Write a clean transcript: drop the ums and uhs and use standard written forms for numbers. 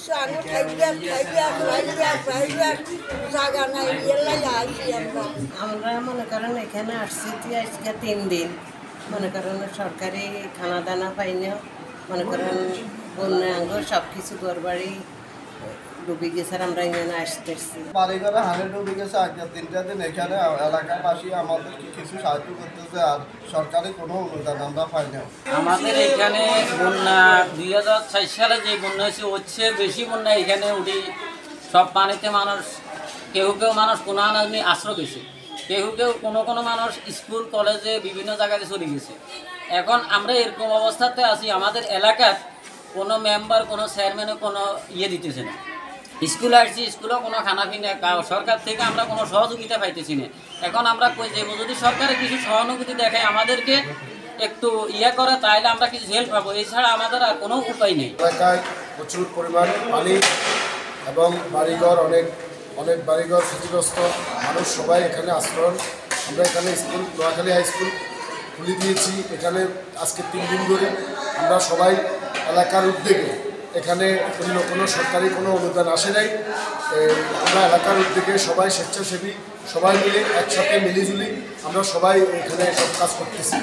আসছে আগে খাইবার জায়গা নাই এলাই আসি আমরা মনে করেন এখানে আসছি আজকে 3 দিন মনে করেন সরকারি খানা দানা পাইনি মনে করেন বন্যাঙ্গ সব কিছু ঘরবাড়ি ডুবে গেছে আমরা এখানে আসতেছি বাড়িঘরে হারে ডুবে গেছে আজকে 3টা দিন এখানে এলাকাবাসী আমাদেরকে কিছু সাহায্য করতেছে আর সরকারি কোনো অনুদান আমরা পাই না। আমাদের এখানে বন্যা 2006 সালে যে বন্যা হচ্ছে বেশি বন্যা এখানে উঠি সব পানিতে মানুষ কেউ মানুষ কোনো আনাজনি আশ্রয় গেছে, কেউ কোনো মানুষ স্কুল কলেজে বিভিন্ন জায়গায় চলে গেছে। এখন আমরা এরকম অবস্থাতে আছি, আমাদের এলাকার কোনো মেম্বার কোনো চেয়ারম্যানে কোনো দিতেছে না। স্কুলে আসছি, স্কুলেও কোনো খানা পিনা সরকার থেকে আমরা কোনো সহযোগিতা পাইতেছি না। এখন আমরা কই যে যদি সরকারে কিছু সহানুভূতি দেখায় আমাদেরকে একটু করে তাহলে আমরা কিছু হেল্প পাবো, এছাড়া আমাদের আর কোনো উপায় নেই। এলাকায় প্রচুর পরিমাণ পানি এবং বাড়িঘর অনেক বাড়িঘর ক্ষতিগ্রস্ত মানুষ সবাই এখানে আশ্রয়। আমরা এখানে স্কুল নোয়াখালী হাই স্কুল খুলে দিয়েছি। এখানে আজকে 3 দিন ধরে আমরা সবাই এলাকার উদ্যোগে এখানে কোনো সরকারি কোনো অনুদান আসে নাই। আমরা এলাকার উদ্যোগে সবাই স্বেচ্ছাসেবী সবাই মিলে একসাথে মিলিজুলি আমরা সবাই এখানে সব কাজ করতেছি।